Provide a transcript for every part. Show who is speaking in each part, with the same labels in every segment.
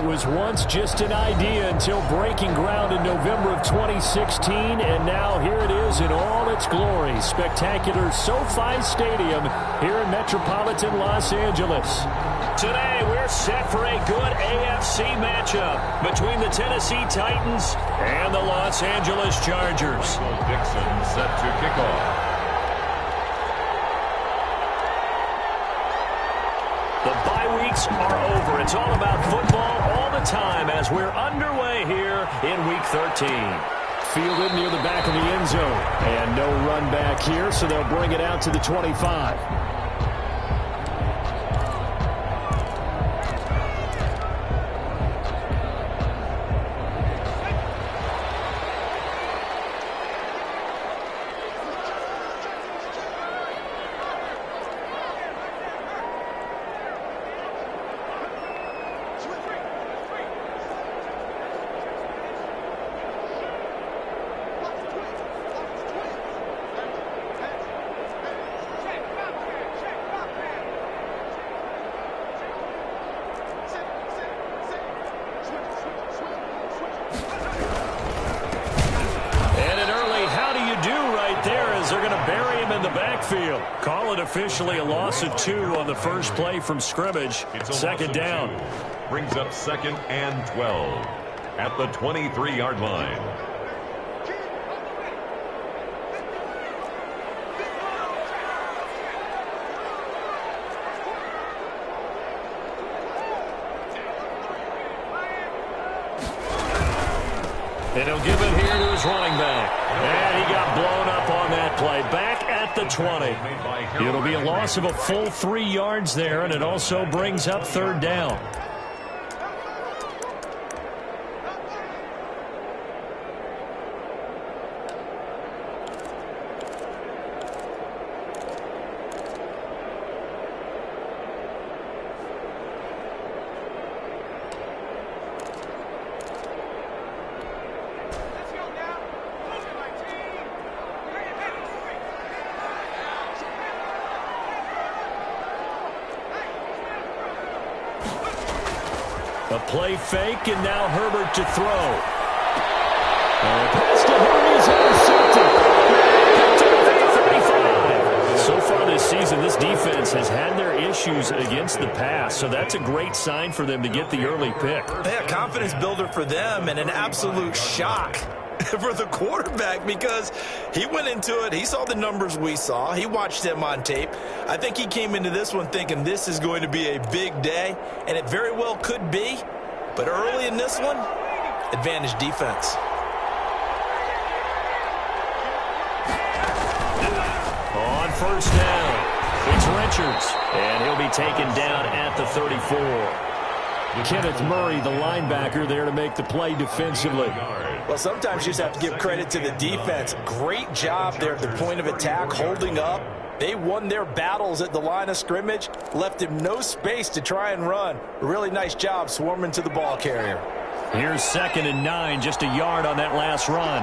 Speaker 1: It was once just an idea until breaking ground in November of 2016, and now here it is in all its glory. Spectacular SoFi Stadium here in metropolitan Los Angeles. Today, we're set for a good AFC matchup between the Tennessee Titans and the Los Angeles Chargers.
Speaker 2: Michael Dixon set to kick off.
Speaker 1: The bye weeks are over. It's all about football all the time as we're underway here in Week 13. Fielded near the back of the end zone. And no run back here, so they'll bring it out to the 25. Call it officially a loss of 2 on the first play from scrimmage. Second down.
Speaker 2: Brings up 2nd and 12 at the 23-yard line.
Speaker 1: And he'll give it here to his running back. And he got blown up on that play. Back at the 20. It'll be a loss of a full 3 yards there, and it also brings up 3rd down. A play fake, and now Herbert to throw. And the pass to Herbert is intercepted. So far this season, this defense has had their issues against the pass, so that's a great sign for them to get the early pick.
Speaker 3: Yeah, confidence builder for them and an absolute shock for the quarterback because he went into it. He saw the numbers we saw. He watched them on tape. I think he came into this one thinking this is going to be a big day, and it very well could be. But early in this one, advantage defense.
Speaker 1: On first down, it's Richards, and he'll be taken down at the 34. Kenneth Murray, the linebacker, there to make the play defensively.
Speaker 3: Well, sometimes you just have to give credit to the defense. Great job there at the point of attack, holding up. They won their battles at the line of scrimmage, left him no space to try and run. A really nice job swarming to the ball carrier.
Speaker 1: Here's 2nd and 9, just a yard on that last run.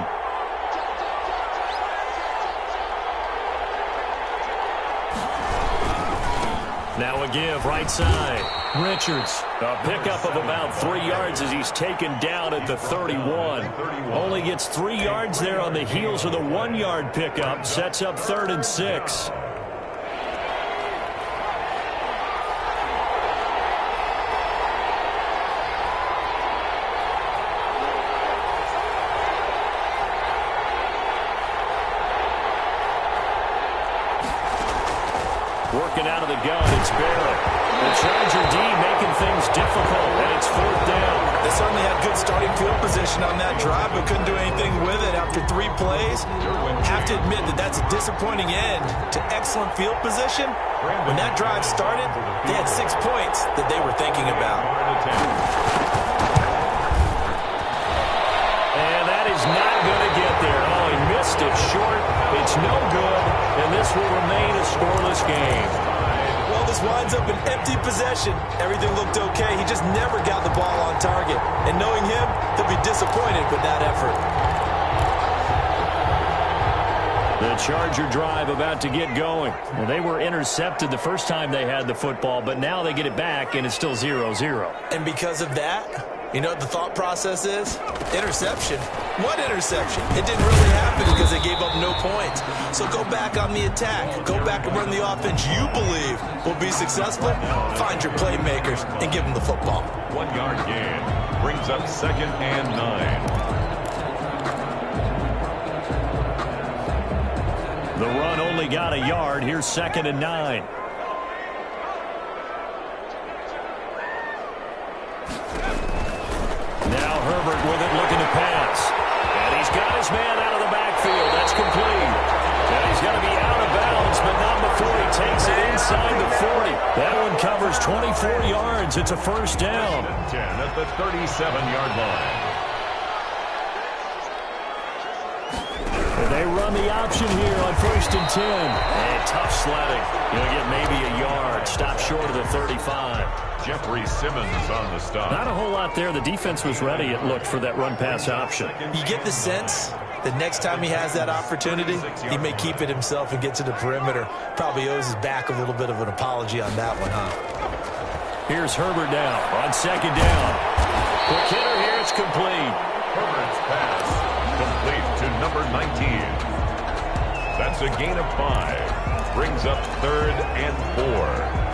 Speaker 1: Now a give right side. Richards, a pickup of about 3 yards as he's taken down at the 31. Only gets 3 yards there on the heels of the 1-yard pickup. Sets up 3rd and 6. Working out of the gun, it's Barrett. The Charger D making things difficult, and it's 4th down.
Speaker 3: They certainly had good starting field position on that drive, but couldn't do anything with it after 3 plays. Have to admit that that's a disappointing end to excellent field position. When that drive started, they had 6 points that they were thinking about.
Speaker 1: And that is not going to get there. Oh, he missed it short. It's no good, and this will remain a scoreless game.
Speaker 3: Well, this winds up an empty possession. Everything looked okay. He just never got the ball on target. And knowing him, he'll be disappointed with that effort.
Speaker 1: The Charger drive about to get going.
Speaker 4: Well, they were intercepted the first time they had the football, but now they get it back, and it's still 0-0.
Speaker 3: And because of that, you know what the thought process is? Interception. What interception? It didn't really happen because they gave up no points. So go back on the attack. Go back and run the offense you believe will be successful. Find your playmakers and give them the football.
Speaker 2: 1 yard gain brings up 2nd and 9.
Speaker 1: The run only got a yard. Here's 2nd and 9. Now Herbert with it, looking to pass. And he's got his man out of the backfield. That's complete. And he's going to be out of bounds, but not before he takes it inside the 40. That one covers 24 yards. It's a first down.
Speaker 2: 10 at the 37-yard line.
Speaker 1: They run the option here on 1st and 10. And tough sledding. He'll get maybe a yard. Stop short of the 35.
Speaker 2: Jeffrey Simmons on the stop.
Speaker 1: Not a whole lot there. The defense was ready, it looked, for that run-pass option.
Speaker 3: You get the sense that next time he has that opportunity, he may keep it himself and get to the perimeter. Probably owes his back a little bit of an apology on that one, huh?
Speaker 1: Here's Herbert now on 2nd down. Quick hitter here. It's complete.
Speaker 2: Herbert's pass complete to number 19. That's a gain of 5. Brings up 3rd and 4.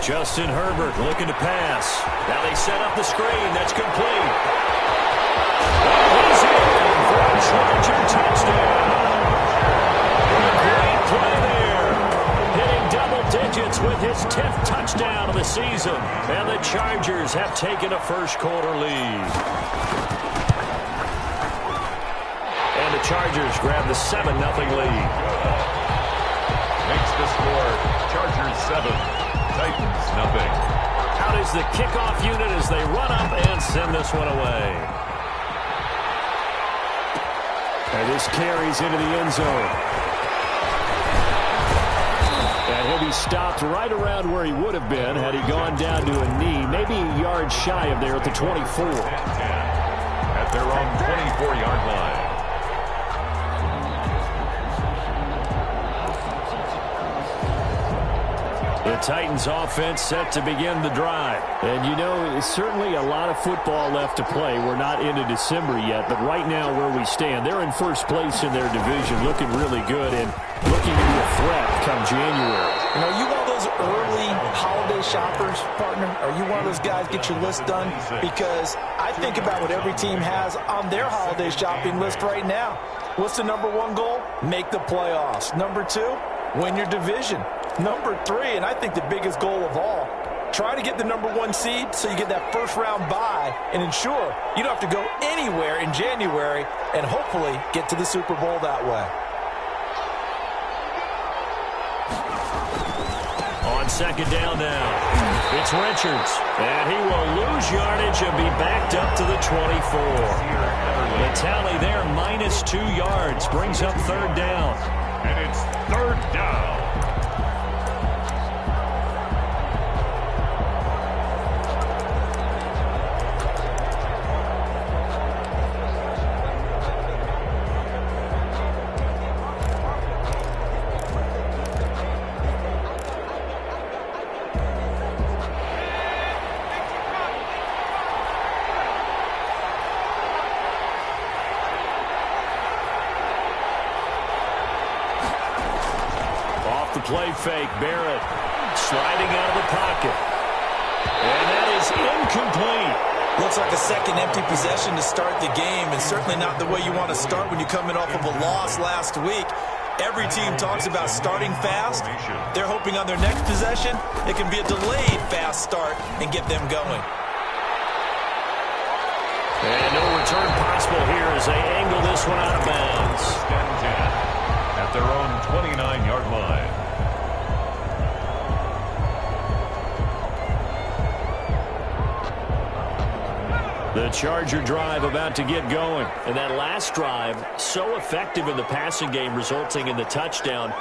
Speaker 1: Justin Herbert looking to pass. Now they set up the screen. That's complete. He's in for a Charger touchdown. Great play there. Hitting double digits with his 10th touchdown of the season. And the Chargers have taken a first-quarter lead. And the Chargers grab the 7-0 lead.
Speaker 2: Makes the score Chargers 7. Titans nothing.
Speaker 1: Out is the kickoff unit as they run up and send this one away. And this carries into the end zone. And he'll be stopped right around where he would have been had he gone down to a knee, maybe a yard shy of there at the 24.
Speaker 2: At their own 24-yard line.
Speaker 1: The Titans offense set to begin the drive. And, you know, certainly a lot of football left to play. We're not into December yet, but right now where we stand, they're in first place in their division, looking really good and looking to be a threat come January.
Speaker 3: You know, you one of those early holiday shoppers, partner? Are you one of those guys get your list done? Because I think about what every team has on their holiday shopping list right now. What's the number 1 goal? Make the playoffs. Number 2, win your division. Number 3, and I think the biggest goal of all, try to get the number 1 seed so you get that first-round bye and ensure you don't have to go anywhere in January and hopefully get to the Super Bowl that way.
Speaker 1: On 2nd down now, it's Richards, and he will lose yardage and be backed up to the 24. The tally there, -2 yards, brings up 3rd down.
Speaker 2: And it's 3rd down.
Speaker 1: Play fake, Barrett sliding out of the pocket. And that is incomplete.
Speaker 3: Looks like a second empty possession to start the game, and certainly not the way you want to start when you're coming off of a loss last week. Every team talks about starting fast. They're hoping on their next possession, it can be a delayed fast start and get them going.
Speaker 1: And no return possible here as they angle this one out of bounds.
Speaker 2: 10 at their own 29-yard line.
Speaker 1: The Charger drive about to get going. And that last drive, so effective in the passing game, resulting in the touchdown.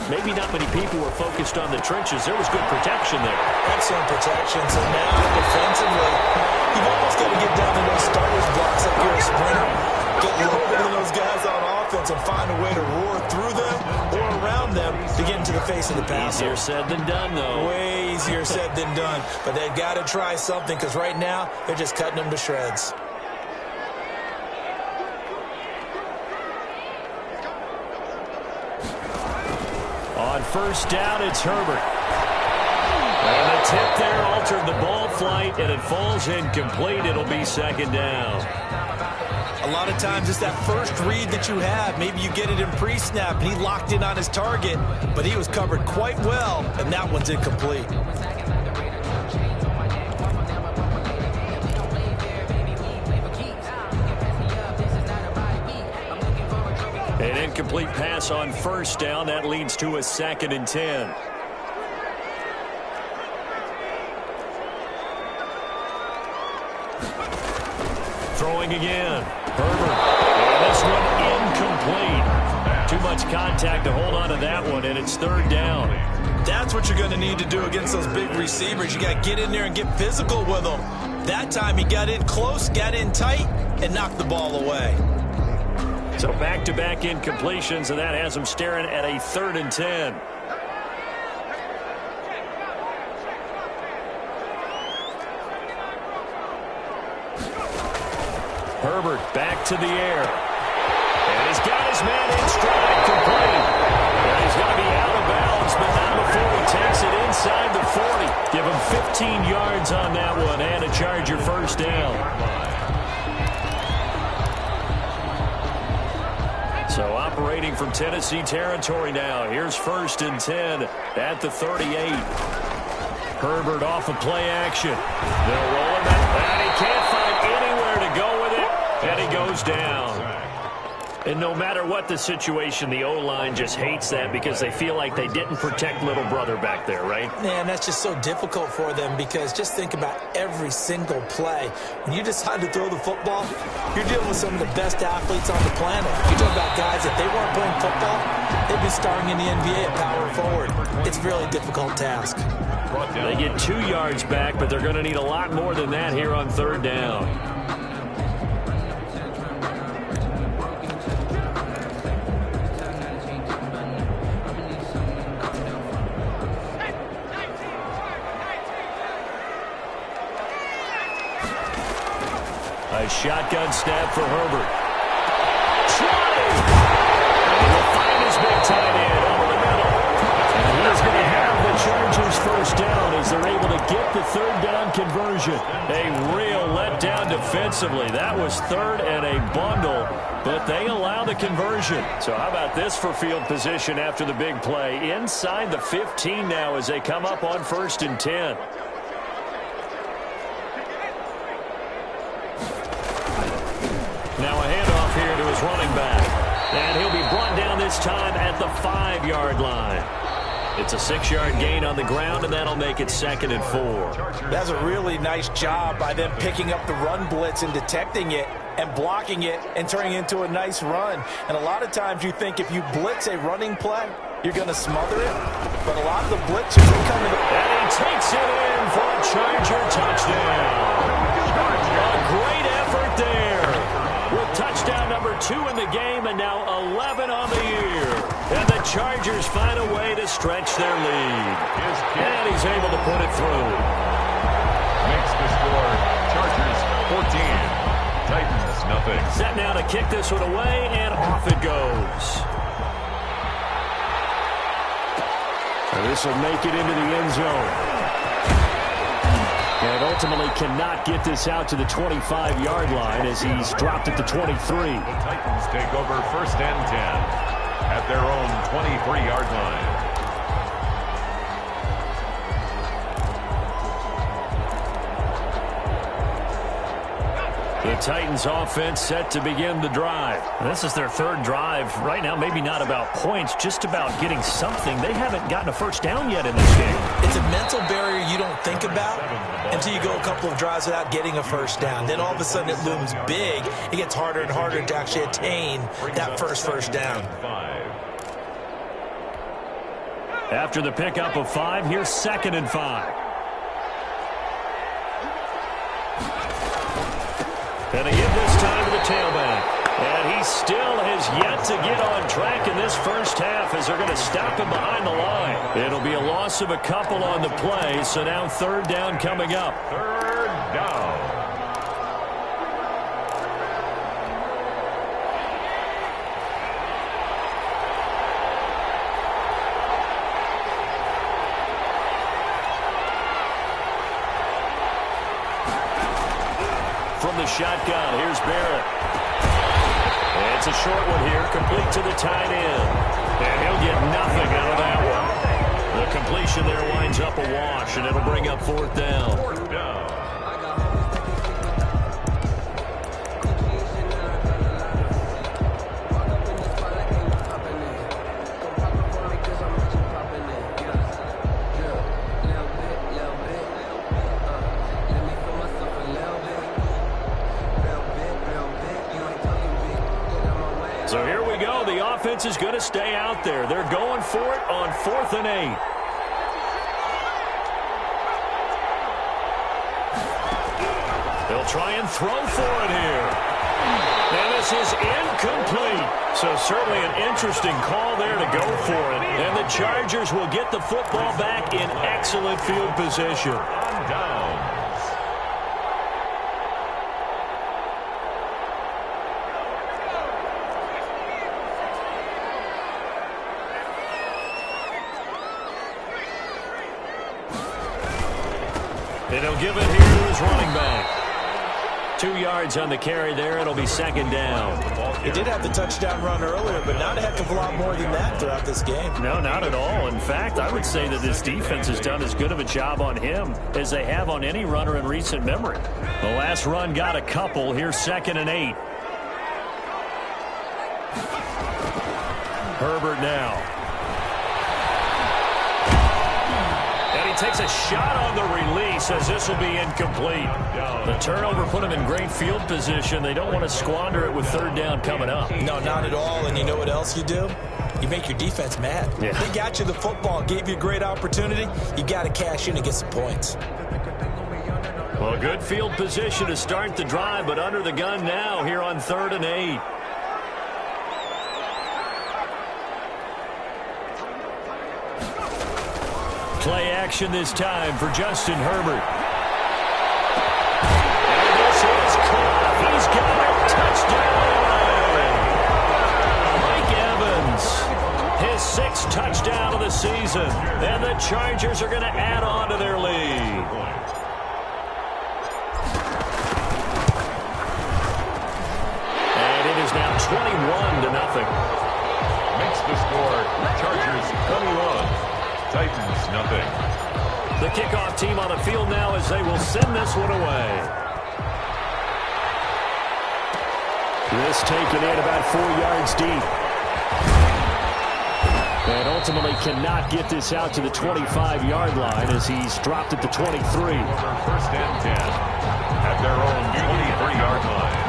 Speaker 1: maybe not many people were focused on the trenches. There was good protection there.
Speaker 3: Excellent protection. So now, defensively, you've almost got to get down to those starters blocks like you're a sprinter. Get lower than those guys on offense and find a way to roar through them or around them to get into the face of the passer.
Speaker 1: Easier said than done, though.
Speaker 3: Way easier said than done. But they've got to try something because right now they're just cutting them to shreds.
Speaker 1: On first down, it's Herbert. And the tip there altered the ball flight, and it falls incomplete. It'll be second down.
Speaker 3: A lot of times it's that first read that you have. Maybe you get it in pre-snap, and he locked in on his target, but he was covered quite well, and that one's incomplete.
Speaker 1: An incomplete pass on first down. That leads to a 2nd and 10. Throwing again. Herbert. And this one incomplete. Too much contact to hold on to that one, and it's 3rd down.
Speaker 3: That's what you're going to need to do against those big receivers. You got to get in there and get physical with them. That time he got in close, got in tight, and knocked the ball away.
Speaker 1: So back-to-back incompletions, and that has him staring at a 3rd and 10. Herbert back to the air. And he's got his man in stride, complete. And he's going to be out of bounds, but not before he takes it inside the 40. Give him 15 yards on that one and a Charger first down. So operating from Tennessee territory now. Here's 1st and 10 at the 38. Herbert off of play action. They'll roll him out, and he can't find anywhere to go with it, and he goes down. And no matter what the situation, the O-line just hates that because they feel like they didn't protect little brother back there, right?
Speaker 3: Man, that's just so difficult for them because just think about every single play. When you decide to throw the football, you're dealing with some of the best athletes on the planet. You talk about guys, if they weren't playing football, they'd be starring in the NBA at power forward. It's a really difficult task.
Speaker 1: They get 2 yards back, but they're going to need a lot more than that here on 3rd down. A shotgun snap for Herbert. And he'll find his big tight end over the middle. And he's going to have the Chargers first down as they're able to get the 3rd down conversion. A real letdown defensively. That was 3rd and a bundle, but they allow the conversion. So how about this for field position after the big play? Inside the 15 now as they come up on 1st and 10. Now a handoff here to his running back. And he'll be brought down this time at the 5-yard line. It's a 6-yard gain on the ground, and that'll make it 2nd and 4.
Speaker 3: That's a really nice job by them picking up the run blitz and detecting it and blocking it and turning it into a nice run. And a lot of times you think if you blitz a running play, you're going to smother it. But a lot of the blitzers are coming.
Speaker 1: And he takes it in for a Charger touchdown. A great effort there. With touchdown number 2 in the game and now 11 on the year. And the Chargers find a way to stretch their lead. And he's able to put it through.
Speaker 2: Makes the score Chargers 14. Titans nothing.
Speaker 1: Set now to kick this one away, and off it goes. So this will make it into the end zone. And ultimately cannot get this out to the 25-yard line as he's dropped at the 23.
Speaker 2: The Titans take over 1st and 10 at their own 23-yard line.
Speaker 1: The Titans offense set to begin the drive.
Speaker 4: This is their 3rd drive. Right now, maybe not about points, just about getting something. They haven't gotten a first down yet in this game.
Speaker 3: It's a mental barrier you don't think about until you go a couple of drives without getting a first down. Then all of a sudden it looms big. It gets harder and harder to actually attain that first down.
Speaker 1: After the pickup of 5, here's 2nd and 5. And they give this time to the tailback. And he still has yet to get on track in this first half as they're going to stop him behind the line. It'll be a loss of a couple on the play, so now 3rd down coming up.
Speaker 2: 3rd down.
Speaker 1: From the shotgun, here's Barrett. It's a short one here, complete to the tight end. And he'll get nothing out of that one. The completion there winds up a wash, and it'll bring up 4th down.
Speaker 2: 4th down.
Speaker 1: So here we go. The offense is going to stay out there. They're going for it on 4th and 8. They'll try and throw for it here. And this is incomplete. So certainly an interesting call there to go for it. And the Chargers will get the football back in excellent field position.
Speaker 2: On downs.
Speaker 1: And he'll give it here to his running back. 2 yards on the carry there. It'll be 2nd down.
Speaker 3: He did have the touchdown run earlier, but not a heck of a lot more than that throughout this game.
Speaker 1: No, not at all. In fact, I would say that this defense has done as good of a job on him as they have on any runner in recent memory. The last run got a couple. Here's 2nd and 8. Herbert now. Takes a shot on the release as this will be incomplete. The turnover put him in great field position. They don't want to squander it with 3rd down coming up.
Speaker 3: No, not at all. And you know what else you do? You make your defense mad.
Speaker 1: Yeah.
Speaker 3: They got you the football, gave you a great opportunity. You got to cash in and get some points.
Speaker 1: Well, good field position to start the drive, but under the gun now here on 3rd and 8. Play action this time for Justin Herbert. And this is caught. He's got a touchdown. Mike Evans, his 6th touchdown of the season. And the Chargers are going to add on to their lead. And it is now 21-0.
Speaker 2: Makes the score Chargers 21. Titans, nothing.
Speaker 1: The kickoff team on the field now as they will send this one away. This taken in about 4 yards deep. And ultimately cannot get this out to the 25-yard line as he's dropped at the 23.
Speaker 2: 1st and 10 at their own 23-yard line.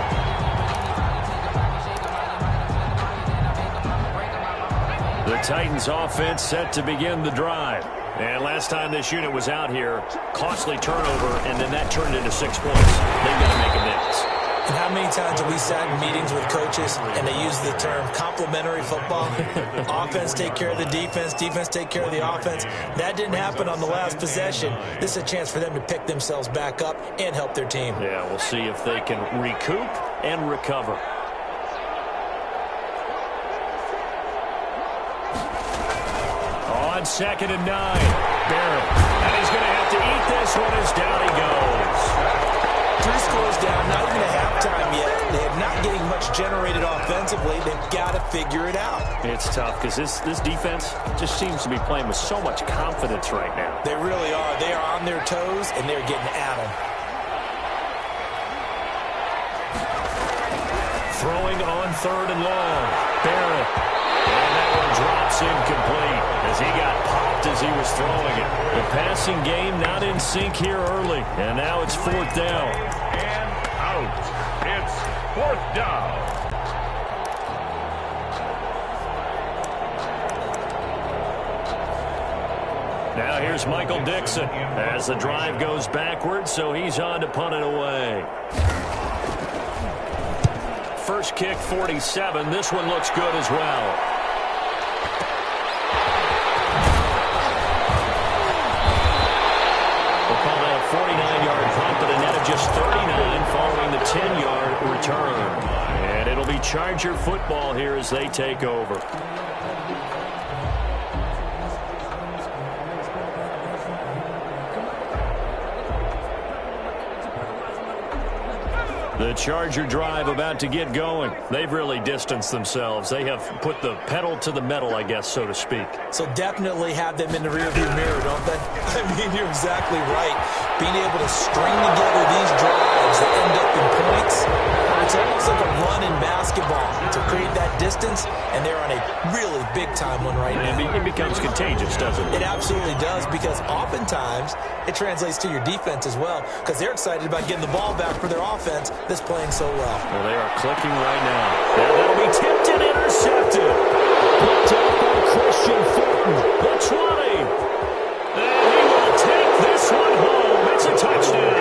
Speaker 1: The Titans offense set to begin the drive. And last time this unit was out here, costly turnover, and then that turned into 6 points. They've got to make amends.
Speaker 3: And how many times have we sat in meetings with coaches and they use the term complementary football? Offense take care of the defense, defense take care of the offense. That didn't happen on the last possession. This is a chance for them to pick themselves back up and help their team.
Speaker 1: Yeah, we'll see if they can recoup and recover. On 2nd and 9, Barrett. And he's going to have to eat this one as down he goes.
Speaker 3: 3 scores down, not even a halftime yet. They are not getting much generated offensively. They've got to figure it out.
Speaker 1: It's tough because this defense just seems to be playing with so much confidence right now.
Speaker 3: They really are. They are on their toes, and they're getting at them.
Speaker 1: Throwing on 3rd and long. Barrett. And that one drops incomplete as he got popped as he was throwing it. The passing game not in sync here early. And now it's 4th down.
Speaker 2: And out. It's 4th down.
Speaker 1: Now here's Michael Dixon as the drive goes backwards, so he's on to punt it away. First kick, 47. This one looks good as well. We'll call that a 49-yard punt, but a net of just 39 following the 10-yard return. And it'll be Charger football here as they take over. The Charger drive about to get going. They've really distanced themselves. They have put the pedal to the metal, I guess, so to speak.
Speaker 3: So definitely have them in the rearview mirror, don't they? I mean, you're exactly right. Being able to string together these drives that end up in points, it's almost like a run in basketball to create that distance, and they're on a really big-time one right now.
Speaker 1: It becomes contagious, doesn't it?
Speaker 3: It absolutely does, because oftentimes it translates to your defense as well, because they're excited about getting the ball back for their offense that's playing so well.
Speaker 1: Well, they are clicking right now. Now that'll be tipped and intercepted. Picked up by Christian Fulton. The 20. And he will take this one home. It's a touchdown.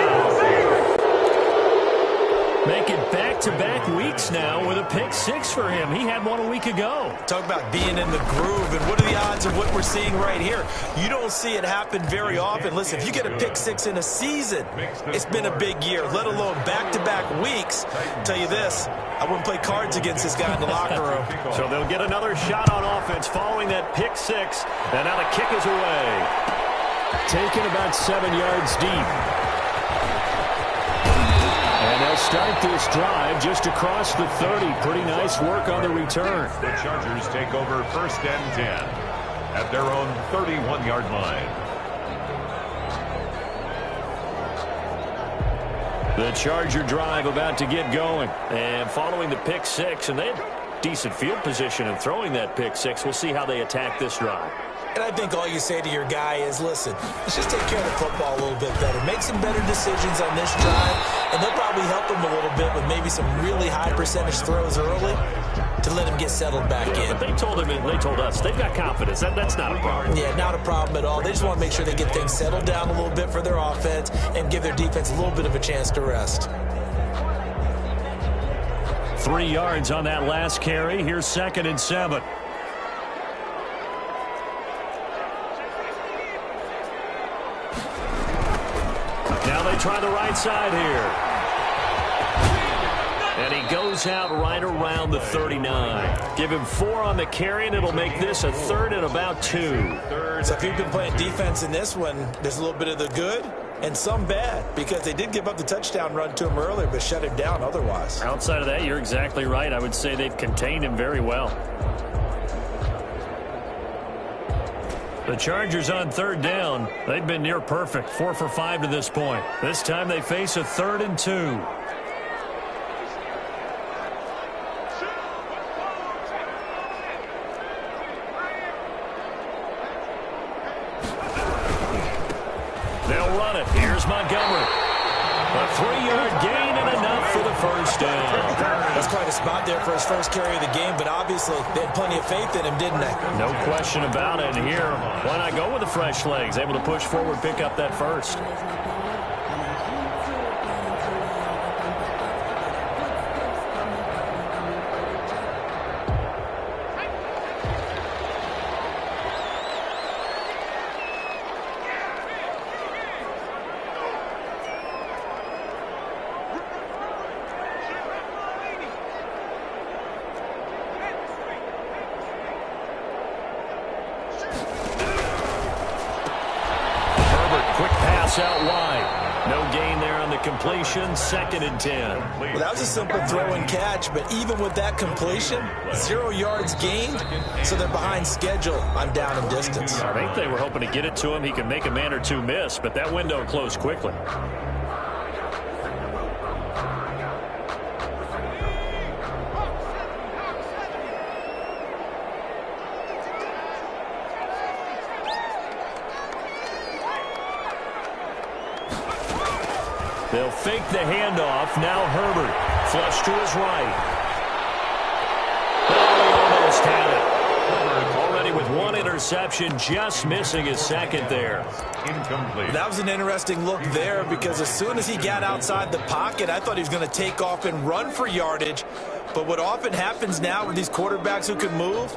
Speaker 1: Make it back-to-back weeks now with a pick six for him. He had one a week ago.
Speaker 3: Talk about being in the groove, and what are the odds of what we're seeing right here? You don't see it happen very often. Listen, if you get a pick six in a season, it's been a big year, let alone back-to-back weeks. I'll tell you this, I wouldn't play cards against this guy in the locker room.
Speaker 1: So they'll get another shot on offense following that pick six, and now the kick is away. Taken about 7 yards deep. And they'll start this drive just across the 30. Pretty nice work on the return.
Speaker 2: The Chargers take over 1st and 10 at their own 31-yard line.
Speaker 1: The Charger drive about to get going. And following the pick six, and they had decent field position in throwing that pick six. We'll see how they attack this drive.
Speaker 3: And I think all you say to your guy is, listen, let's just take care of the football a little bit better. Make some better decisions on this drive, and they'll probably help him a little bit with maybe some really high percentage throws early to let him get settled back in.
Speaker 1: But they told him, and they told us, they've got confidence. That's not a problem.
Speaker 3: Yeah, not a problem at all. They just want to make sure they get things settled down a little bit for their offense and give their defense a little bit of a chance to rest.
Speaker 1: 3 yards on that last carry. Here's 2nd and 7. Now they try the right side here. And he goes out right around the 39. Give him 4 on the carry, and it'll make this a 3rd and about 2.
Speaker 3: So if you've been playing defense in this one, there's a little bit of the good and some bad, because they did give up the touchdown run to him earlier, but shut him down otherwise.
Speaker 4: Outside of that, you're exactly right. I would say they've contained him very well. The Chargers on 3rd down. They've been near perfect, 4 for 5 to this point. This time they face a 3rd and 2. They'll run it. Here's Montgomery. A 3-yard gain and enough for the first down.
Speaker 3: That's quite a spot there for his first carry of the game, but obviously they had plenty of faith in him, didn't they?
Speaker 4: No question about it. And here, why not go with the fresh legs? Able to push forward, pick up that first. Out wide. No gain there on the completion. 2nd and 10.
Speaker 3: Well, that was a simple throw and catch, but even with that completion, 0 yards gained, so they're behind schedule on down and distance.
Speaker 4: I think they were hoping to get it to him. He can make a man or two miss, but that window closed quickly. They'll fake the handoff. Now Herbert. Flush to his right. Oh, he almost had it. Already with 1 interception. interception, just missing his second there.
Speaker 2: Incomplete.
Speaker 3: That was an interesting look there because as soon as he got outside the pocket, I thought he was going to take off and run for yardage. But what often happens now with these quarterbacks who can move,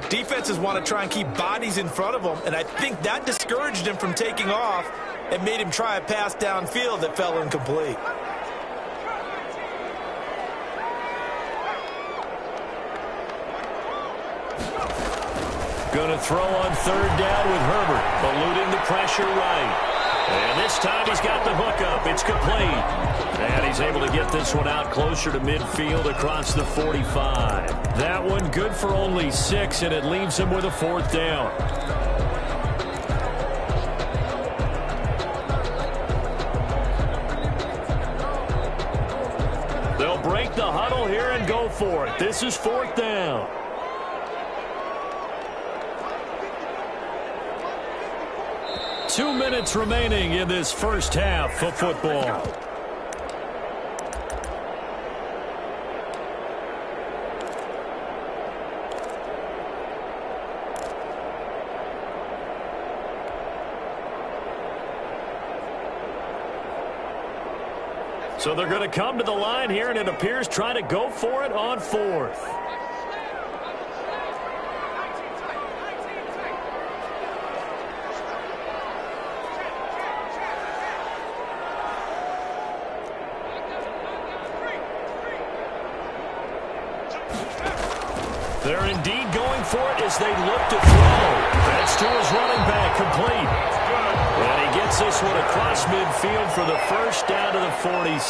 Speaker 3: defenses want to try and keep bodies in front of them, and I think that discouraged him from taking off and made him try a pass downfield that fell incomplete.
Speaker 4: Going to throw on third down with Herbert, eluding the pressure right. And this time he's got the hook up. It's complete. And he's able to get this one out closer to midfield across the 45. That one good for only 6, and it leaves him with a fourth down. They'll break the huddle here and go for it. This is fourth down. Two minutes remaining in this first half of football. So they're going to come to the line here, and it appears trying to go for it on fourth. They're indeed going for it as they look to throw. That's to his running back, complete. And he gets this one across midfield for the first down to the 46.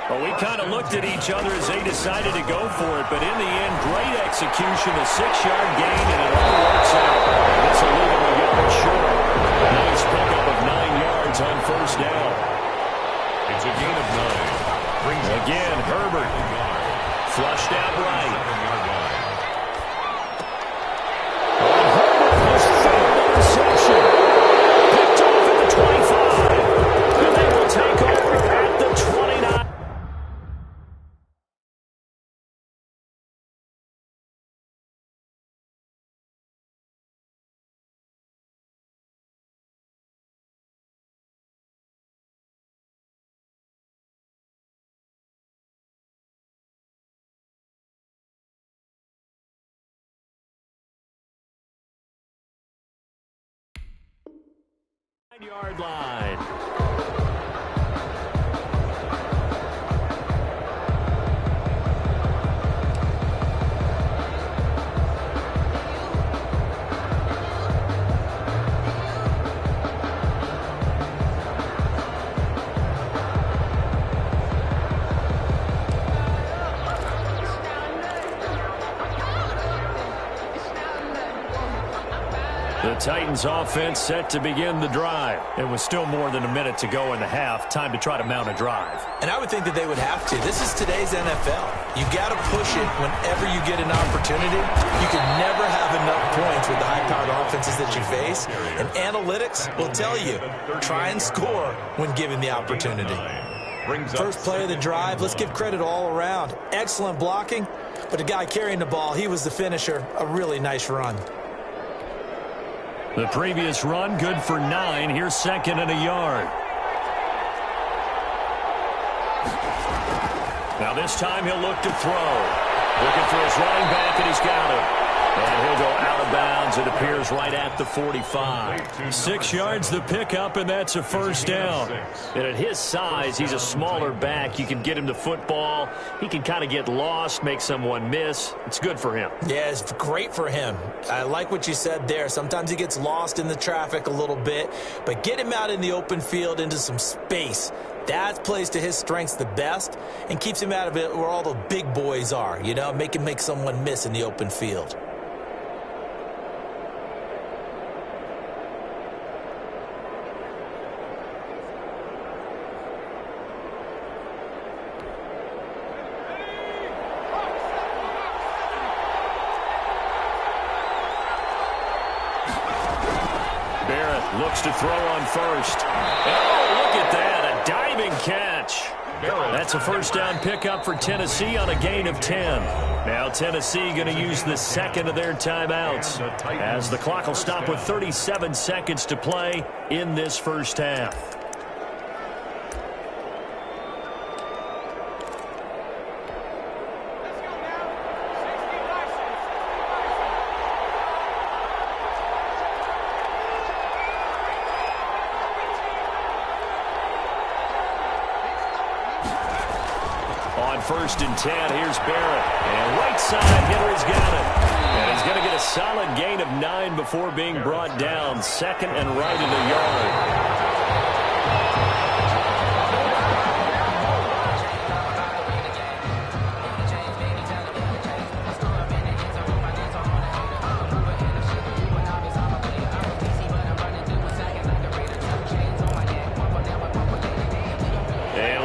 Speaker 4: Well, we kind of looked at each other as they decided to go for it, but in the end, great execution, a 6-yard gain, and it all works out. This will leave him a yard short. Nice pickup of 9 yards on first down.
Speaker 2: It's a gain of 9.
Speaker 4: Again, Herbert. Flushed out right. Picked off at the 25. And they will take over at the 29. Yard line. The Titans offense set to begin the drive. It was still more than a minute to go in the half. Time to try to mount a drive.
Speaker 3: And I would think that they would have to. This is today's NFL. You got to push it whenever you get an opportunity. You can never have enough points with the high-powered offenses that you face. And analytics will tell you, try and score when given the opportunity. First play of the drive, let's give credit all around. Excellent blocking, but the guy carrying the ball, he was the finisher. A really nice run.
Speaker 4: The previous run, good for 9. Here's second and a yard. Now this time he'll look to throw. Looking for his running back, and he's got him. And he'll go out of bounds. It appears right at the 45. 6 yards the pickup, and that's a first down. And at his size, he's a smaller back. You can get him the football. He can kind of get lost, make someone miss. It's good for him.
Speaker 3: Yeah, it's great for him. I like what you said there. Sometimes he gets lost in the traffic a little bit, but get him out in the open field into some space. That plays to his strengths the best and keeps him out of it where all the big boys are, you know, make someone miss in the open field. Looks to throw on first. Oh, look at that. A diving catch. That's
Speaker 1: That's a first down pickup for Tennessee on a gain of 10. Now Tennessee going to use the second of their timeouts as the clock will stop with 37 seconds to play in this first half. First and 10, here's Barrett. And right side, Henry's got it. And he's going to get a solid gain of 9 before being brought down. Second and right in the yard.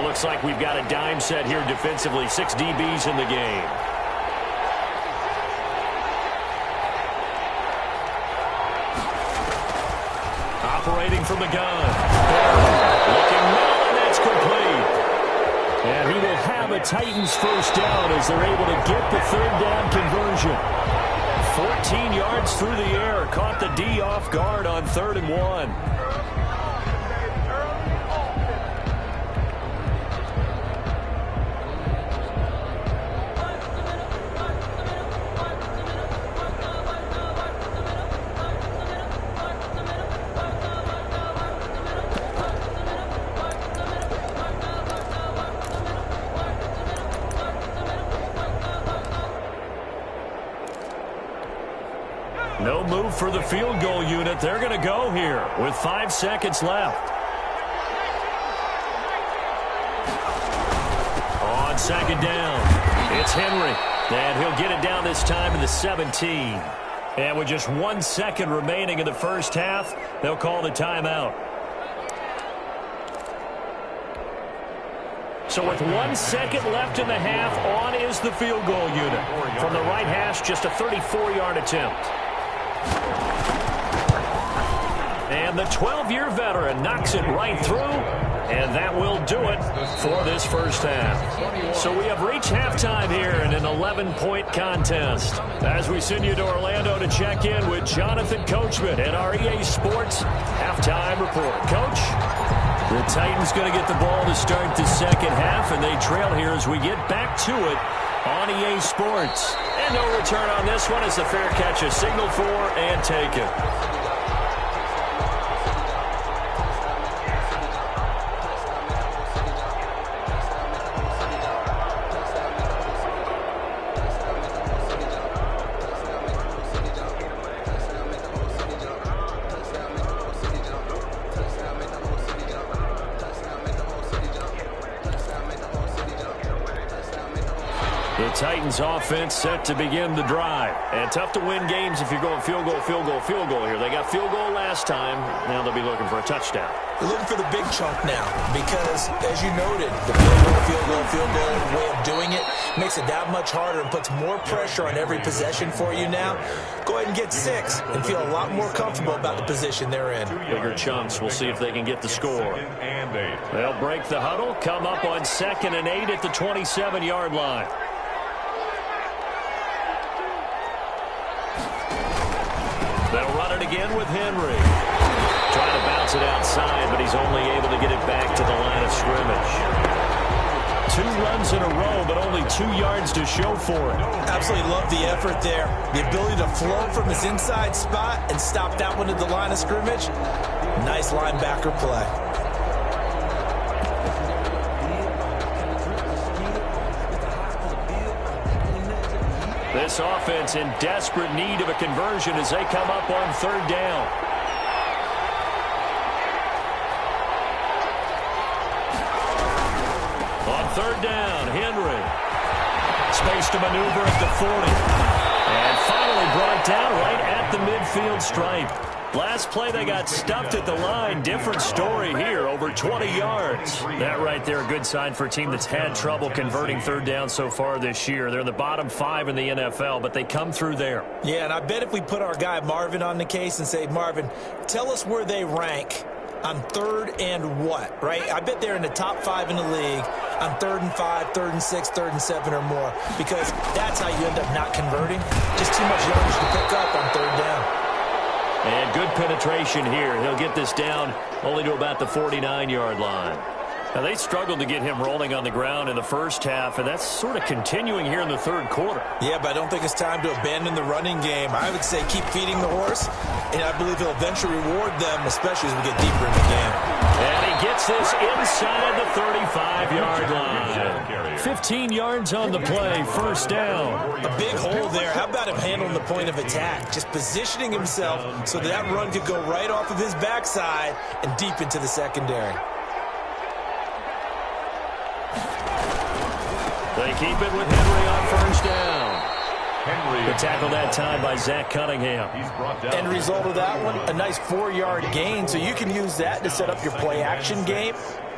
Speaker 1: Looks like we've got a dime set here defensively. 6 DBs in the game. Operating from the gun. Looking middle, and that's complete. And he will have a Titans first down as they're able to get the third down conversion. 14 yards through the air. Caught the D off guard on 3rd and 1. No move for the field goal unit. They're going to go here with 5 seconds left. On second down, it's Henry. And he'll get it down this time to the 17. And with just 1 second remaining in the first half, they'll call the timeout. So with 1 second left in the half, on is the field goal unit. From the right hash, just a 34-yard attempt. And the 12-year veteran knocks it right through, and that will do it for this first half. So we have reached halftime here in an 11-point contest. As we send you to Orlando to check in with Jonathan Coachman at our EA Sports Halftime Report. Coach, the Titans going to get the ball to start the second half, and they trail here as we get back to it on EA Sports. And no return on this one as the fair catch is signaled for and taken. Titans offense set to begin the drive. And tough to win games if you're going field goal, field goal, field goal here. They got field goal last time. Now they'll be looking for a touchdown.
Speaker 3: They're looking for the big chunk now because, as you noted, the field goal way of doing it makes it that much harder and puts more pressure on every possession for you now. Go ahead and get 6 and feel a lot more comfortable about the position they're in.
Speaker 1: Bigger chunks. We'll see if they can get the score. They'll break the huddle, come up on 2nd and 8 at the 27-yard line. They'll run it again with Henry. Trying to bounce it outside, but he's only able to get it back to the line of scrimmage. 2 runs in a row, but only 2 yards to show for it.
Speaker 3: Absolutely love the effort there. The ability to flow from his inside spot and stop that one at the line of scrimmage. Nice linebacker play.
Speaker 1: This offense in desperate need of a conversion as they come up on 3rd down. On 3rd down, Henry. Space to maneuver at the 40. And finally brought down right at the midfield stripe. Last play they got stuffed at the line. Different story here, over 20 yards. That right there, a good sign for a team that's had trouble converting 3rd down so far this year. They're in the bottom 5 in the NFL, but they come through there.
Speaker 3: Yeah, and I bet if we put our guy Marvin on the case and say, Marvin, tell us where they rank on 3rd and what, right? I bet they're in the top 5 in the league on 3rd and 5, 3rd and 6, 3rd and 7 or more, because that's how you end up not converting. Just too much yardage to pick up on 3rd down.
Speaker 4: And good penetration here. He'll get this down only to about the 49-yard line.
Speaker 1: Now, they struggled to get him rolling on the ground in the first half, and that's sort of continuing here in the third quarter.
Speaker 3: Yeah, but I don't think it's time to abandon the running game. I would say keep feeding the horse, and I believe he'll eventually reward them, especially as we get deeper in the game.
Speaker 1: And he gets this inside the 35-yard line. 15 yards on the play, first down.
Speaker 3: A big hole there. How about him handling the point of attack? Just positioning himself so that run could go right off of his backside and deep into the secondary.
Speaker 1: They keep it with Henry on first down. The tackle that time by Zach Cunningham.
Speaker 3: End result of that one, a nice 4-yard gain, so you can use that to set up your play-action game,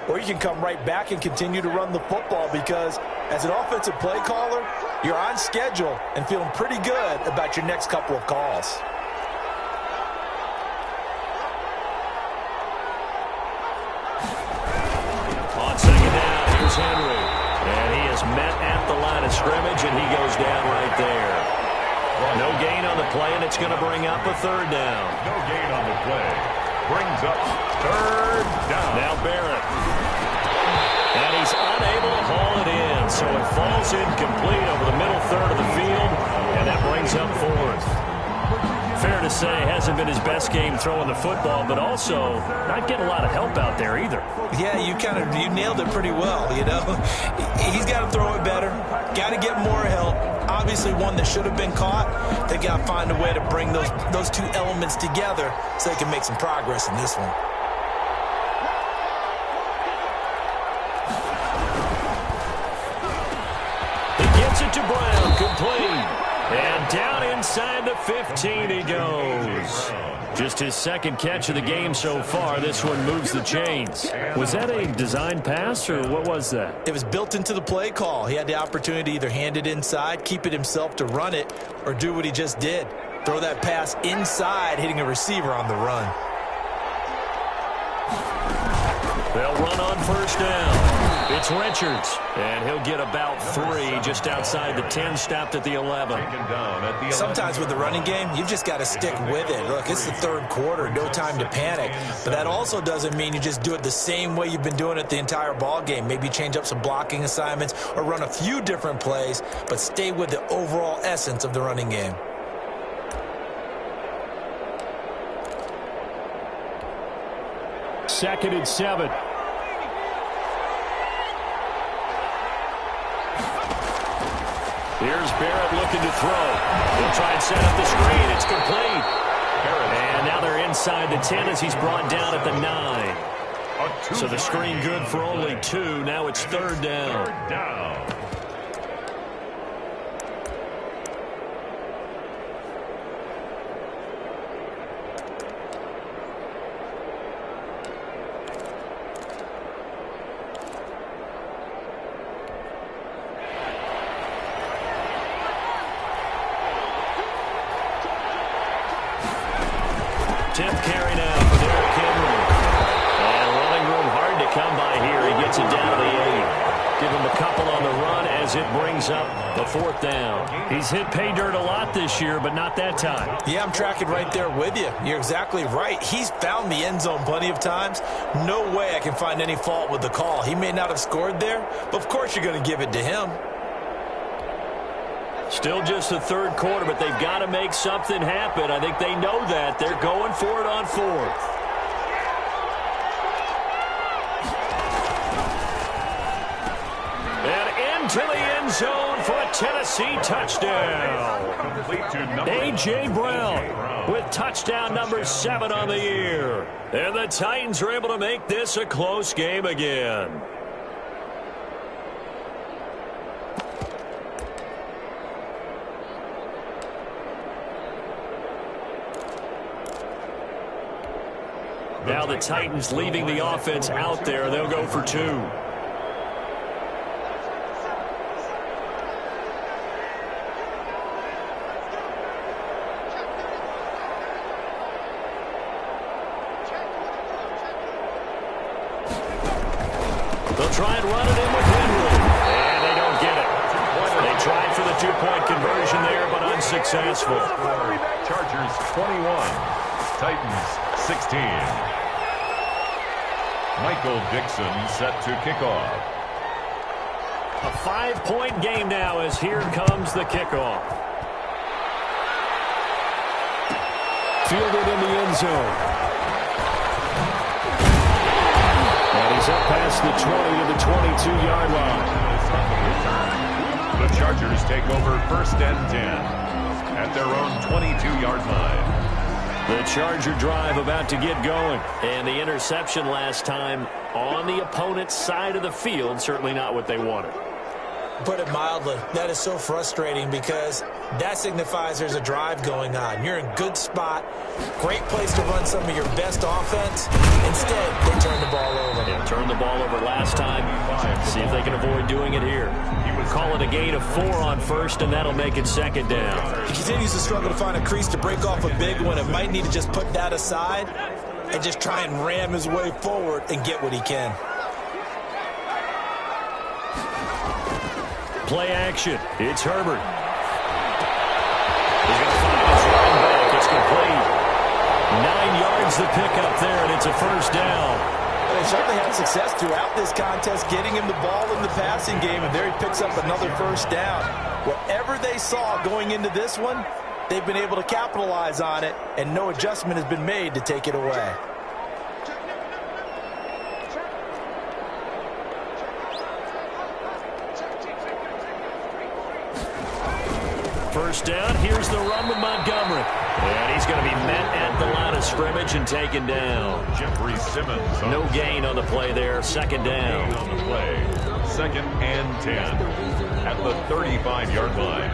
Speaker 3: or you can come right back and continue to run the football, because as an offensive play caller, you're on schedule and feeling pretty good about your next couple of calls.
Speaker 1: On second down, here's Henry. And he is met at the line of scrimmage, and he goes down right there. No gain on the play, and it's going to bring up a third down.
Speaker 2: No gain on the play. Brings up third down.
Speaker 1: Now Barrett. And he's unable to haul it in, so it falls incomplete over the middle third of the field, and that brings up fourth. Fair to say, hasn't been his best game throwing the football, but also not getting a lot of help out there either.
Speaker 3: Yeah, you nailed it pretty well, you know. He's got to throw it better. Got to get more help. Obviously one that should have been caught. They got to find a way to bring those two elements together so they can make some progress in this one.
Speaker 1: He gets it to Brown, complete. And down inside the 15 he goes. Just his second catch of the game so far. This one moves the chains. Was that a design pass, or what was that?
Speaker 3: It was built into the play call. He had the opportunity to either hand it inside, keep it himself to run it, or do what he just did. Throw that pass inside, hitting a receiver on the run.
Speaker 1: They'll run on first down. It's Richards, and he'll get about 3 just outside the 10, stopped at the 11.
Speaker 3: Sometimes with the running game, you've just got to stick with it. Look, it's the third quarter, no time to panic. But that also doesn't mean you just do it the same way you've been doing it the entire ball game. Maybe change up some blocking assignments or run a few different plays, but stay with the overall essence of the running game.
Speaker 1: Second and 7. Here's Barrett looking to throw. He'll try and set up the screen. It's complete. And now they're inside the 10 as he's brought down at the 9. So the screen good for only 2. Now it's third down. Tip carry now for Derrick Henry. And running room hard to come by here. He gets it down to the 8. Give him a couple on the run as it brings up the fourth down. He's hit pay dirt a lot this year, but not that time.
Speaker 3: Yeah, I'm tracking right there with you. You're exactly right. He's found the end zone plenty of times. No way I can find any fault with the call. He may not have scored there, but of course you're going to give it to him.
Speaker 1: Still just the third quarter, but they've got to make something happen. I think they know that. They're going for it on fourth. And into the end zone for a Tennessee touchdown. A.J. Brown with touchdown number 7 on the year. And the Titans are able to make this a close game again. Now the Titans leaving the offense out there. They'll go for 2.
Speaker 4: They'll try and run it in with Henry. And they don't get it. They tried for the two-point conversion there, but unsuccessful.
Speaker 2: Chargers 21, Titans 16. Michael Dixon set to kick off.
Speaker 1: A 5-point game now as here comes the kickoff. Fielded in the end zone. And he's up past the 20 to the 22-yard line.
Speaker 2: The Chargers take over 1st and 10 at their own 22-yard line.
Speaker 1: The Charger drive about to get going. And the interception last time on the opponent's side of the field, certainly not what they wanted.
Speaker 3: Put it mildly, that is so frustrating because that signifies there's a drive going on. You're in good spot, great place to run some of your best offense. Instead, they turn the ball over.
Speaker 1: Yeah, turned the ball over last time. See if they can avoid doing it here. Call it a gain of 4 on 1st, and that'll make it 2nd down.
Speaker 3: He continues to struggle to find a crease to break off a big one. It might need to just put that aside and just try and ram his way forward and get what he can.
Speaker 1: Play action. It's Herbert. He's going to find his running back. It's complete. 9 yards the pickup there, and it's a 1st down.
Speaker 3: They certainly had success throughout this contest getting him the ball in the passing game, and there he picks up another 1st down. Whatever they saw going into this one, they've been able to capitalize on it, and no adjustment has been made to take it away.
Speaker 1: First down, here's the run with Montgomery. And he's going to be met at the line of scrimmage and taken down.
Speaker 2: Jeffrey Simmons.
Speaker 1: No gain on the play there. 2nd down.
Speaker 2: On the play. 2nd and 10 at the 35-yard line.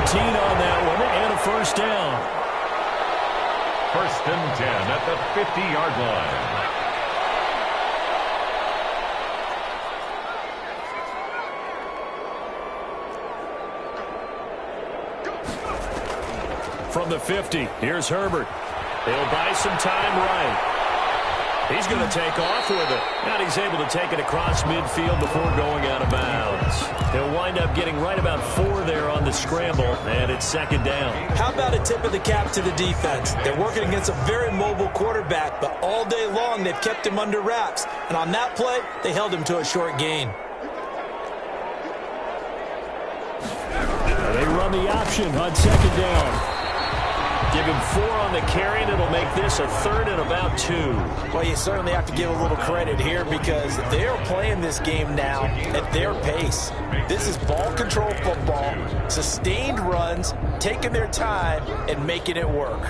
Speaker 1: On that one, and a 1st down.
Speaker 2: 1st and 10 at the 50-yard line.
Speaker 1: From the 50, here's Herbert. He'll buy some time right. He's going to take off with it. And he's able to take it across midfield before going out of bounds. He'll wind up getting right about 4 there on the scramble, and it's 2nd down.
Speaker 3: How about a tip of the cap to the defense? They're working against a very mobile quarterback, but all day long they've kept him under wraps. And on that play, they held him to a short gain.
Speaker 1: They run the option on 2nd down. Give him 4 on the carry, and it'll make this a 3rd and about 2.
Speaker 3: Well, you certainly have to give a little credit here because they are playing this game now at their pace. This is ball control football, sustained runs, taking their time, and making it work.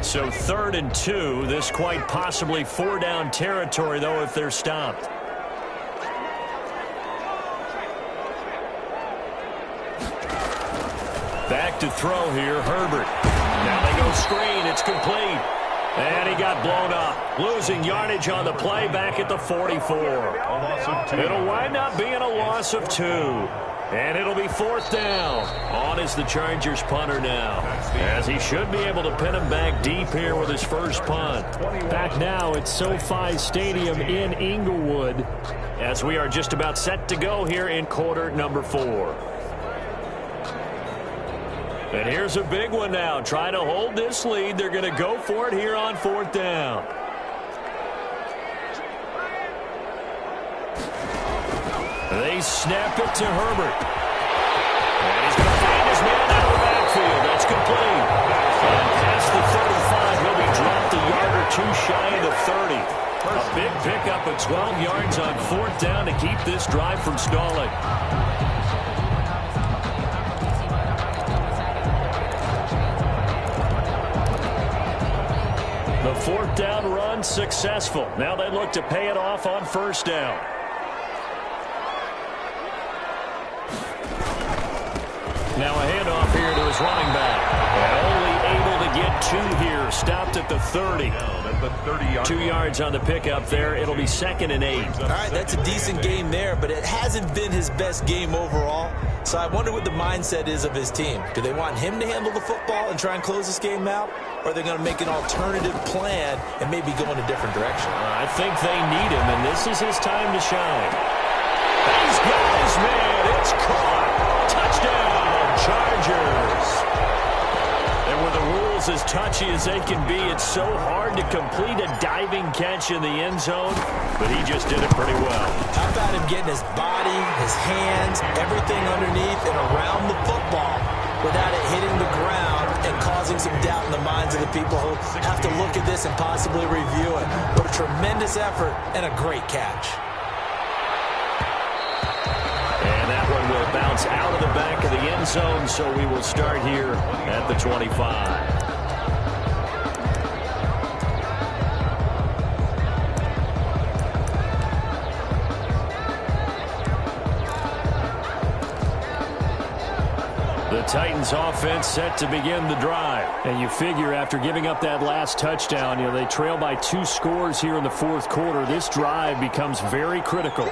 Speaker 1: So 3rd and 2. This quite possibly 4-down territory, though, if they're stopped. Back to throw here, Herbert. Now they go screen. It's complete. And he got blown up. Losing yardage on the play back at the 44.
Speaker 2: A loss of 2.
Speaker 1: It'll wind up being a loss of 2. And it'll be 4th down. On is the Chargers punter now, as he should be able to pin him back deep here with his first punt. Back now at SoFi Stadium in Inglewood, as we are just about set to go here in quarter number 4. And here's a big one now. Trying to hold this lead. They're going to go for it here on 4th down. They snap it to Herbert. And he's going to find his man out of the backfield. That's complete. And past the 35, he'll be dropped a yard or 2 shy of the 30. A big pickup of 12 yards on 4th down to keep this drive from stalling. The 4th down run successful. Now they look to pay it off on 1st down. Now a handoff here to his running back.
Speaker 4: 2 here, stopped at the 30. 2 yards on the pickup there. It'll be 2nd and 8.
Speaker 3: All right, that's a decent game there, but it hasn't been his best game overall. So I wonder what the mindset is of his team. Do they want him to handle the football and try and close this game out? Or are they going to make an alternative plan and maybe go in a different direction?
Speaker 4: I think they need him, and this is his time to shine. He's got his man. It's caught. Touchdown, Chargers. And with the rules as touchy as they can be, it's so hard to complete a diving catch in the end zone, but he just did it pretty well.
Speaker 3: How about him getting his body, his hands, everything underneath and around the football without it hitting the ground and causing some doubt in the minds of the people who have to look at this and possibly review it. What a tremendous effort and a great catch.
Speaker 4: And that one will bounce out of the back of the end zone, so we will start here at the 25. The Titans offense set to begin the drive.
Speaker 1: And you figure after giving up that last touchdown, they trail by 2 scores here in the 4th quarter. This drive becomes very critical.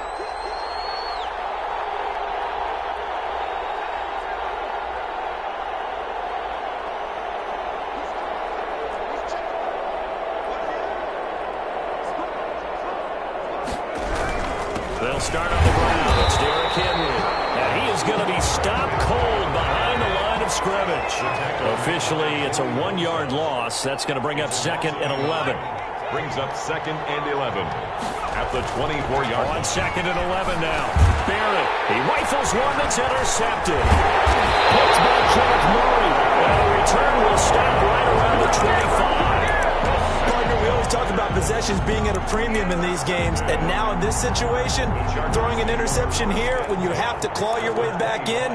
Speaker 4: They'll start on the ground. It's Derrick Henry. And he is going to be stopped cold behind the line of scrimmage. Officially, it's a 1-yard loss. That's going to bring up 2nd and 11.
Speaker 2: Brings up 2nd and 11 at the 24-yard line.
Speaker 4: On 2nd and 11 now. Barrett. He rifles one that's intercepted. Picked by Kenneth Murray. And the return will stop right around the 25.
Speaker 3: We always talk about possessions being at a premium in these games, and now in this situation, throwing an interception here when you have to claw your way back in,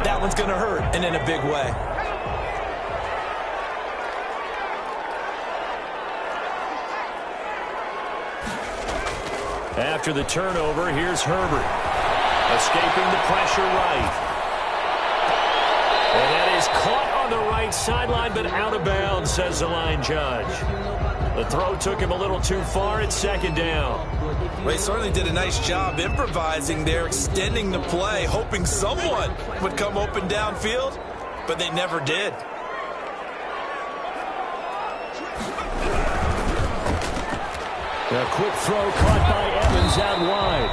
Speaker 3: that one's going to hurt, and in a big way.
Speaker 4: After the turnover, here's Herbert. Escaping the pressure right. And that is caught on the right sideline, but out of bounds, says the line judge. The throw took him a little too far. It's 2nd down.
Speaker 3: Well, he certainly did a nice job improvising there, extending the play, hoping someone would come open downfield, but they never did.
Speaker 1: A quick throw caught by Evans out wide.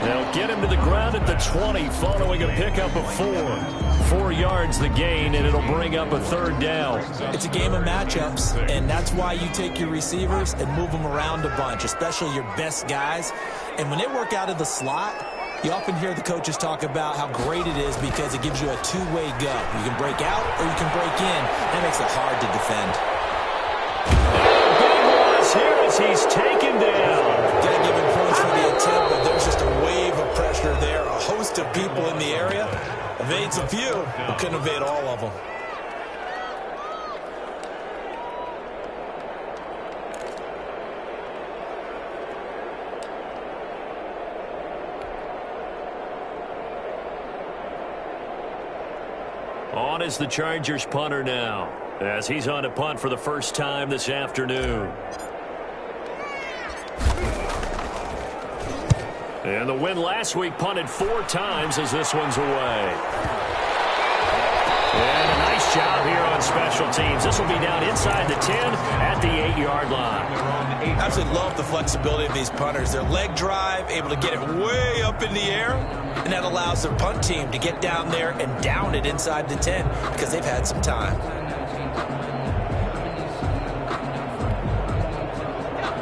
Speaker 4: They'll get him to the ground at the 20 following a pickup of 4. 4 yards the gain, and it'll bring up a 3rd down.
Speaker 3: It's a game of matchups, and that's why you take your receivers and move them around a bunch, especially your best guys. And when they work out of the slot, you often hear the coaches talk about how great it is because it gives you a two-way go. You can break out or you can break in. That makes it hard to defend.
Speaker 4: Big loss here as he's taken down.
Speaker 3: Got to give him points for the attempt, but there's just a wave of pressure there. A host of people in the area. Evades a few, but couldn't evade all of them.
Speaker 4: On is the Chargers punter now, as he's on to punt for the first time this afternoon. And the win last week punted 4 times as this one's away. And a nice job here on special teams. This will be down inside the 10 at the 8-yard line.
Speaker 3: Absolutely love the flexibility of these punters. Their leg drive, able to get it way up in the air, and that allows their punt team to get down there and down it inside the 10 because they've had some time.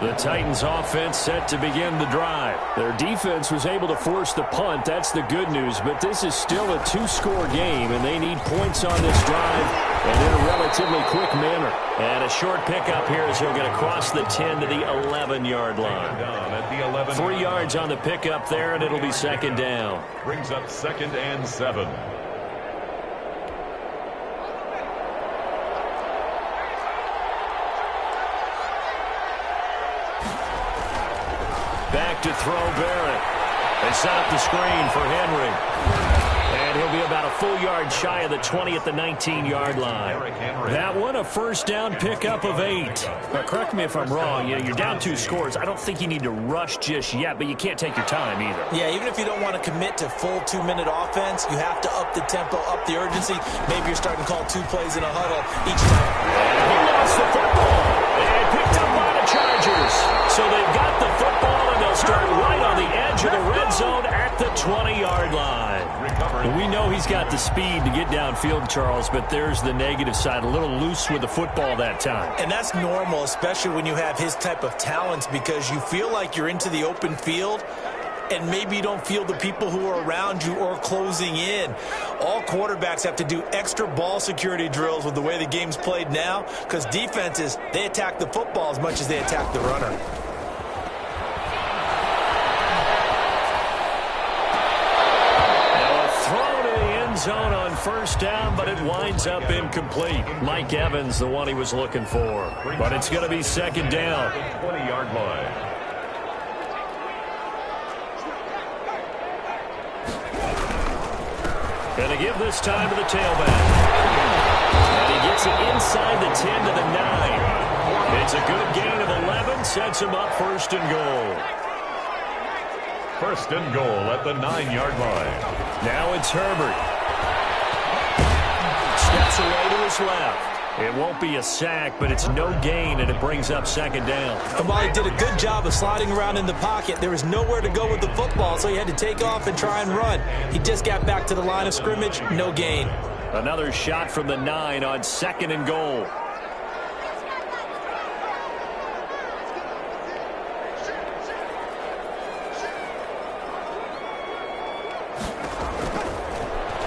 Speaker 4: The Titans offense set to begin the drive.
Speaker 1: Their defense was able to force the punt. That's the good news. But this is still a 2-score game, and they need points on this drive and in a relatively quick manner.
Speaker 4: And a short pickup here as he'll get across the 10 to the 11-yard line. 3 yards on the pickup there, and it'll be 2nd down.
Speaker 2: Brings up 2nd and 7.
Speaker 4: Back to throw Barrett. They set up the screen for Henry. And
Speaker 1: And he'll be about a full yard shy of the 20 at the 19-yard line. That one, a first down pickup of 8. But correct me if I'm wrong. You're down 2 scores. I don't think you need to rush just yet, but you can't take your time either.
Speaker 3: Yeah, even if you don't want to commit to full 2-minute offense, you have to up the tempo, up the urgency. Maybe you're starting to call 2 plays in a huddle each time.
Speaker 1: And he lost the football. And picked up by the Chargers. So they've got the football, and they'll start right on the edge of the red zone at the 20-yard line. We know he's got the speed to get downfield, Charles, but there's the negative side. A little loose with the football that time.
Speaker 3: And that's normal, especially when you have his type of talents, because you feel like you're into the open field, and maybe you don't feel the people who are around you or closing in. All quarterbacks have to do extra ball security drills with the way the game's played now, because defenses, they attack the football as much as they attack the runner.
Speaker 1: Zone on first down, but it winds up incomplete. Mike Evans, the one he was looking for. But it's going to be second down.
Speaker 2: 20-yard line.
Speaker 1: Going to give this time to the tailback. And he gets it inside the 10 to the 9. It's a good gain of 11, sets him up first and goal.
Speaker 2: First and goal at the 9-yard line.
Speaker 1: Now it's Herbert. Steps away to his left. It won't be a sack, but it's no gain, and it brings up second down.
Speaker 3: And while he did a good job of sliding around in the pocket, there was nowhere to go with the football, so he had to take off and try and run. He just got back to the line of scrimmage, no gain.
Speaker 1: Another shot from the 9 on second and goal.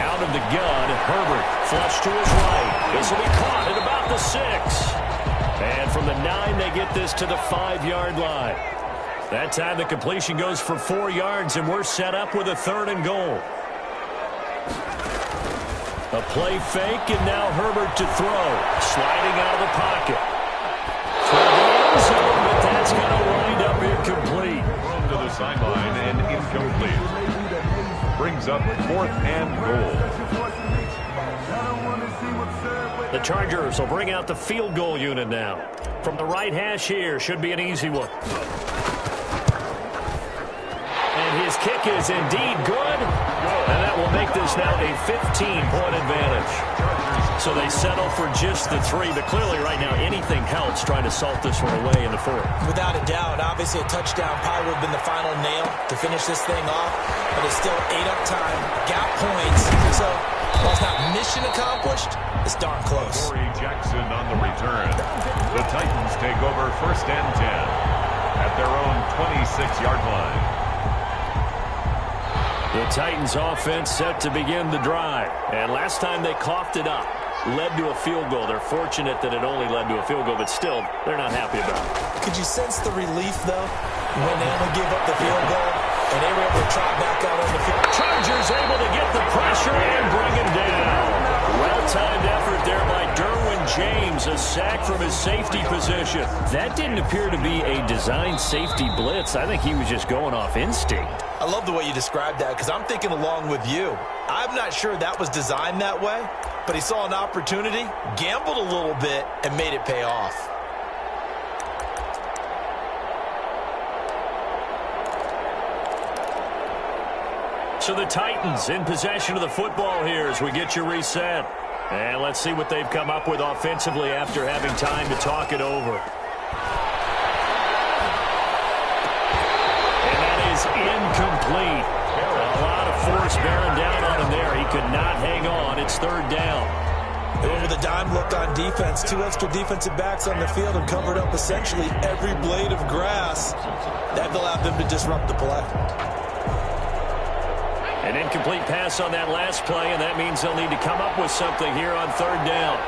Speaker 1: Out of the gun, Herbert flush to his right. This will be caught at about the 6. And from the 9, they get this to the 5-yard line. That time the completion goes for 4 yards, and we're set up with a third and goal. A play fake, and now Herbert to throw. Sliding out of the pocket. Throw the end zone, but that's going to wind up incomplete.
Speaker 2: Thrown to the sideline and incomplete. Brings up 4th and goal.
Speaker 1: The Chargers will bring out the field goal unit now. From the right hash here, should be an easy one. And his kick is indeed good. And that will make this now a 15-point advantage. So they settle for just the 3, but clearly right now anything helps trying to salt this one away in the 4th.
Speaker 3: Without a doubt, obviously a touchdown probably would have been the final nail to finish this thing off, but it's still ate up time, got points, so while it's not mission accomplished, it's darn close.
Speaker 2: Corey Jackson on the return. The Titans take over first and 10 at their own 26-yard line.
Speaker 1: The Titans offense set to begin the drive. And last time they coughed it up, led to a field goal. They're fortunate that it only led to a field goal, but still, they're not happy about it.
Speaker 3: Could you sense the relief, though, when they only gave up the field goal and they were able to trot back out on the field?
Speaker 1: Chargers able to get the pressure and bring him down. Well-timed effort there by Derwin James, a sack from his safety position. That didn't appear to be a designed safety blitz. I think he was just going off instinct.
Speaker 3: I love the way you described that because I'm thinking along with you. I'm not sure that was designed that way, but he saw an opportunity, gambled a little bit, and made it pay off.
Speaker 1: So the Titans in possession of the football here as we get you reset. And let's see what they've come up with offensively after having time to talk it over. And that is incomplete. A lot of force bearing down on him there. He could not hang on. It's third down.
Speaker 3: They went with a dime look on defense. 2 extra defensive backs on the field and covered up essentially every blade of grass. That allowed them to disrupt the play.
Speaker 1: An incomplete pass on that last play, and that means they'll need to come up with something here on third down.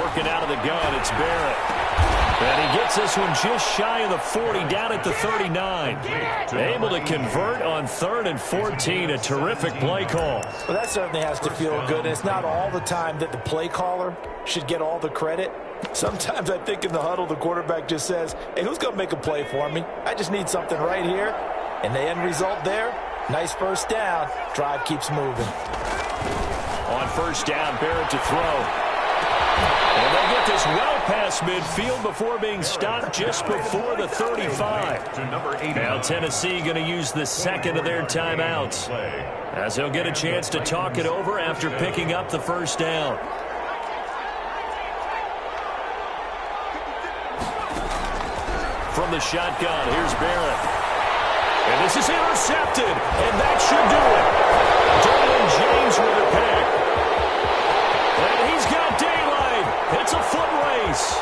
Speaker 1: Working out of the gun, it's Barrett. And he gets this one just shy of the 40, down at the 39. Able to convert on 3rd and 14, a terrific play call.
Speaker 3: Well, that certainly has to feel good, and it's not all the time that the play caller should get all the credit. Sometimes I think in the huddle, the quarterback just says, hey, who's going to make a play for me? I just need something right here. And the end result there, Nice first down. Drive keeps moving.
Speaker 1: On first down, Barrett to throw. And they get this well past midfield before being stopped just before the 35.
Speaker 2: To number 80.
Speaker 1: Now Tennessee going to use the second of their timeouts, as they'll get a chance to talk it over after picking up the first down. From the shotgun, here's Barrett. And this is intercepted, and that should do it. Derwin James with a pick. And he's got daylight. It's a foot race.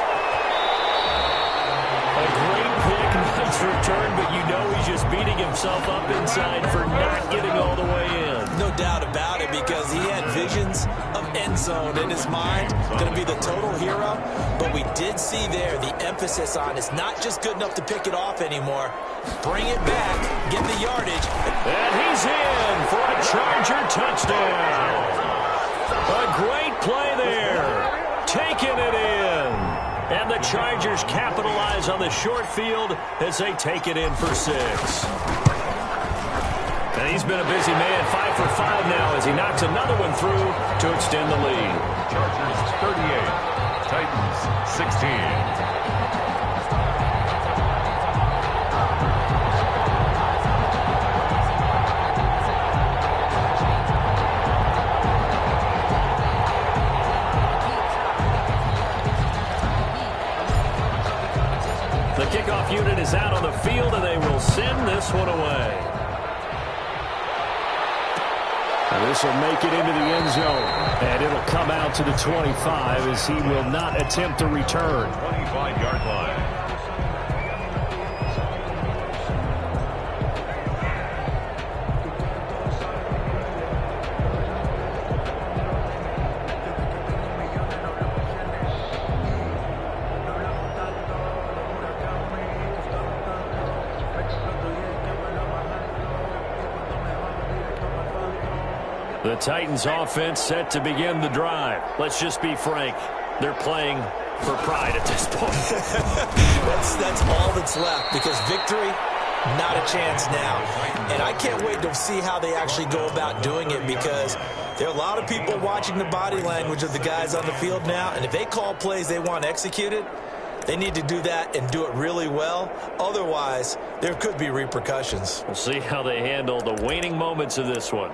Speaker 1: A great pick, nice return, but you know he's just beating himself up inside for not getting all the way in.
Speaker 3: No doubt about it, because he had visions of end zone in his mind. Going to be the total hero. But we did see there the emphasis on it's not just good enough to pick it off anymore. Bring it back, get the yardage.
Speaker 1: And he's in for a Charger touchdown. A great play there. Taking it in. And the Chargers capitalize on the short field as they take it in for 6. And he's been a busy man, 5 for 5 now as he knocks another one through to extend the lead.
Speaker 2: Chargers 38, Titans 16.
Speaker 1: The kickoff unit is out on the field, and they will send this one away. And this will make it into the end zone. And it'll come out to the 25 as he will not attempt to return.
Speaker 2: 25-yard line.
Speaker 1: The Titans offense set to begin the drive. Let's just be frank. They're playing for pride at this point.
Speaker 3: That's all that's left, because victory, not a chance now. And I can't wait to see how they actually go about doing it, because there are a lot of people watching the body language of the guys on the field now, and if they call plays they want executed, they need to do that and do it really well. Otherwise, there could be repercussions.
Speaker 1: We'll see how they handle the waning moments of this one.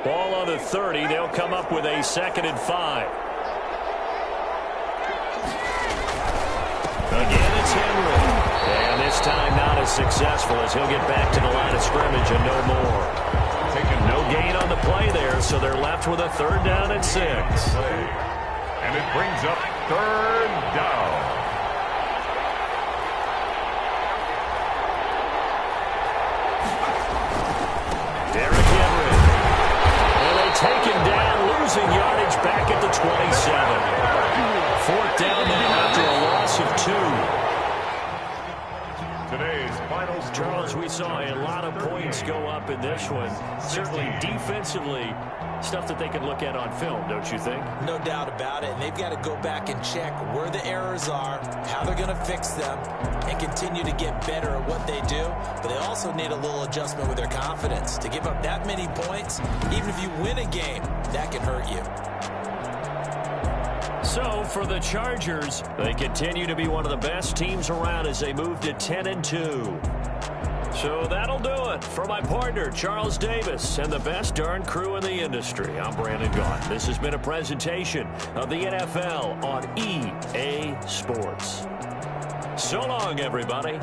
Speaker 1: Ball on the 30. They'll come up with a 2nd and 5. Again, it's Henry. And this time not as successful as he'll get back to the line of scrimmage and no more. Taking no gain on the play there, so they're left with a 3rd down and 6.
Speaker 2: And it brings up 3rd down.
Speaker 1: Derrick Henry. Taken down, losing yardage back at the 27. 4th down now after a loss of 2.
Speaker 2: Today's final score.
Speaker 1: Charles, we saw a lot of points go up in this one. Certainly defensively, stuff that they can look at on film, don't you think?
Speaker 3: No doubt about it. And they've got to go back and check where the errors are, how they're going to fix them, and continue to get better at what they do. But they also need a little adjustment with their confidence. To give up that many points, even if you win a game, that can hurt you.
Speaker 1: So for the Chargers, they continue to be one of the best teams around as they move to 10-2. So that'll do it for my partner, Charles Davis, and the best darn crew in the industry. I'm Brandon Gaudin. This has been a presentation of the NFL on EA Sports. So long, everybody.